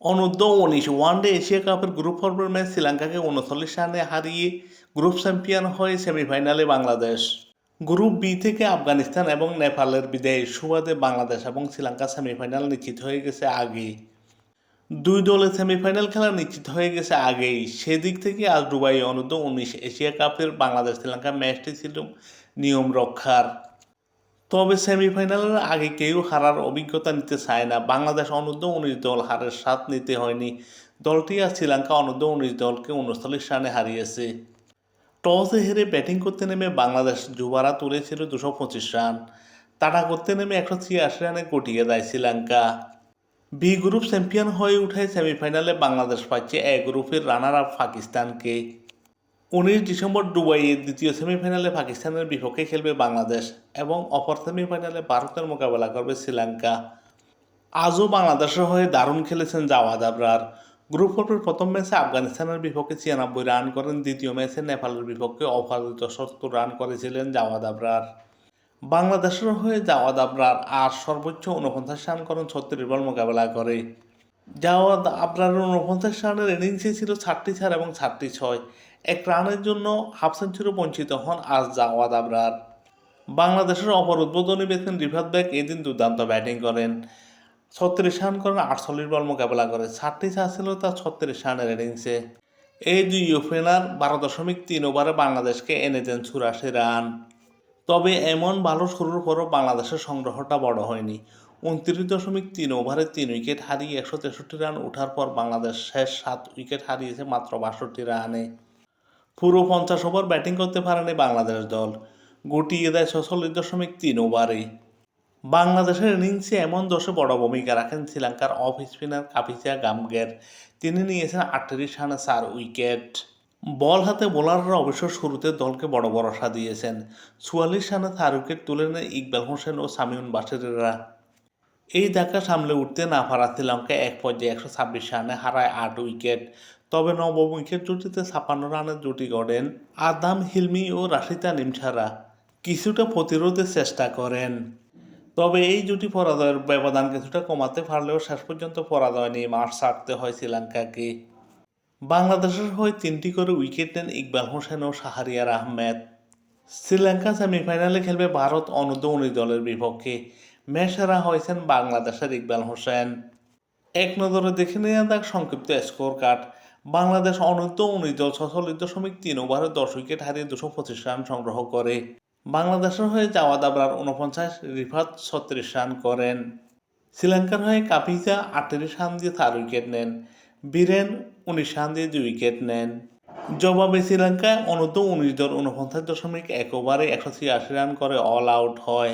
অনূর্ধ্ব-19 one day Asia কাপের group পর্বের match শ্রীলঙ্কাকে ৩৯ রানে হারিয়ে গ্রুপ চ্যাম্পিয়ন হয় সেমিফাইনালে বাংলাদেশ। গ্রুপ বি থেকে আফগানিস্তান এবং নেপালের বিদায়ের সুবাদে বাংলাদেশ এবং শ্রীলঙ্কা সেমিফাইনাল নিশ্চিত হয়ে গেছে আগেই। দুই দলের সেমিফাইনাল খেলা নিশ্চিত হয়ে গেছে আগেই। সেদিক থেকে আজ দুবাই অনূর্ধ্ব-19 এশিয়া কাপের বাংলাদেশ শ্রীলঙ্কা ম্যাচটি ছিল নিয়ম রক্ষার। তবে সেমিফাইনালের আগে কেউ হারার অভিজ্ঞতা নিতে চায় না। বাংলাদেশ অনূর্ধ্ব-19 দল হারের স্বাদ নিতে হয়নি। দলটি আজ শ্রীলঙ্কা অনূর্ধ্ব-19 দলকে ৩৯ রানে হারিয়েছে। টসে হেরে ব্যাটিং করতে নেমে বাংলাদেশ যুবারা তুলেছিল ২২৫ রান। তাড়া করতে নেমে ১৮৬ রানে গুটিয়ে দেয় শ্রীলঙ্কা। বি গ্রুপ চ্যাম্পিয়ন হয়ে উঠায় সেমিফাইনালে বাংলাদেশ পাচ্ছে এ গ্রুপের রানার আপ পাকিস্তানকে। ১৯ ডিসেম্বর দুবাইয়ে দ্বিতীয় সেমিফাইনালে পাকিস্তানের বিপক্ষে খেলবে বাংলাদেশ এবং অপর সেমিফাইনালে ভারতের মোকাবেলা করবে শ্রীলঙ্কা। আজও বাংলাদেশের হয়ে দারুণ খেলেছেন জাওয়াদ আবরার। গ্রুপ পর্বের প্রথম ম্যাচে আফগানিস্তানের বিপক্ষে ৯৬ রান করেন। দ্বিতীয় ম্যাচে নেপালের বিপক্ষে অপরাজিত ৭০ রান করেছিলেন জাওয়াদ আবরার। বাংলাদেশের হয়ে জাওয়াদ আবরার আর সর্বোচ্চ ৪৯ রান করেন ৩৬ বল মোকাবেলা করে। জাওয়াদ আবরারের ৪৯ রানের ইনিংসে ছিল ৪ এবং ৬ এক রানের জন্য হাফ সেঞ্চুরি বঞ্চিত হন আজ জাওয়াদ আবরার। বাংলাদেশের অপর উদ্বোধনী ব্যাটসম্যান রিফাত বেগ এদিন দুর্দান্ত ব্যাটিং করেন। ৩৬ রান করেন ৪৮ বল মোকাবেলা করে। ৪ ছিল তার ৩৬ রানের ইনিংসে। এই দুই ওপেনার ১২.৩ ওভারে বাংলাদেশকে এনে দেন ৮৪ রান। তবে এমন ভালো শুরুর পরও বাংলাদেশের সংগ্রহটা বড় হয়নি। ২৯.৩ ওভারে ৩ উইকেট হারিয়ে ১৬৩ রান ওঠার পর বাংলাদেশ শেষ ৭ উইকেট হারিয়েছে মাত্র ৬২ রানে। পুরো ৫০ ওভার ব্যাটিং করতে পারেনি বাংলাদেশ দল, গুটিয়ে দেয় ৪৬.৩ ওভারে। বাংলাদেশের ইনিংসে এমন দশে বড় ভূমিকা রাখেন শ্রীলঙ্কার অফ স্পিনার কাপিসা গামগের। তিনি নিয়েছেন ৩৮ রানে ৪ উইকেট। বল হাতে বোলাররা অবশ্য শুরুতে দলকে বড় ভরসা দিয়েছেন। ৪৪ রানে ৪ উইকেট তুলে নেন ইকবাল হোসেন ও সামিউন বাশিররা। এই ধাক্কা সামলে উঠতে না পারা শ্রীলঙ্কা এক পর্যায়ে ১২৬ রানে হারায় ৮ উইকেট। তবে নবম উইকেট জুটিতে ৫৬ রানের জুটি গড়েন আদাম হিলমি ও রাশিদা নিমছারা। কিছুটা প্রতিরোধের চেষ্টা করেন। তবে এই জুটি পরাজয়ের ব্যবধান কিছুটা কমাতে পারলেও শেষ পর্যন্ত পরাজয় নিয়ে মাঠ ছাড়তে হয় শ্রীলঙ্কাকে। বাংলাদেশের হয়ে ৩টি করে উইকেট নেন ইকবাল হোসেন ও শাহরিয়ার আহমেদ। শ্রীলঙ্কা সেমিফাইনালে খেলবে ভারত অনূর্ধ্ব-১৯ দলের বিপক্ষে। ম্যাচ সেরা হয়েছেন বাংলাদেশের ইকবাল হোসেন। এক নজরে দেখে নেওয়া যাক সংক্ষিপ্ত স্কোর কার্ড। বাংলাদেশ অনূর্ধ্ব-১৯ দল ৪৬.৩ ওভারে ১০ উইকেট হারিয়ে ২২৫ রান সংগ্রহ করে। বাংলাদেশের হয়ে জাওয়াদ আবরার ৪৯, রিফাত ৩৬ রান করেন। শ্রীলঙ্কার হয়ে কাপিসা ৩৮ রান দিয়ে ৪ উইকেট নেন। বীরেন ১৯ রান দিয়ে ২ উইকেট নেন। জবাবে শ্রীলঙ্কায় অনূর্ধ্ব-১৯ দল ৪৯.১ ওভারে ১৮৬ রান করে অল আউট হয়।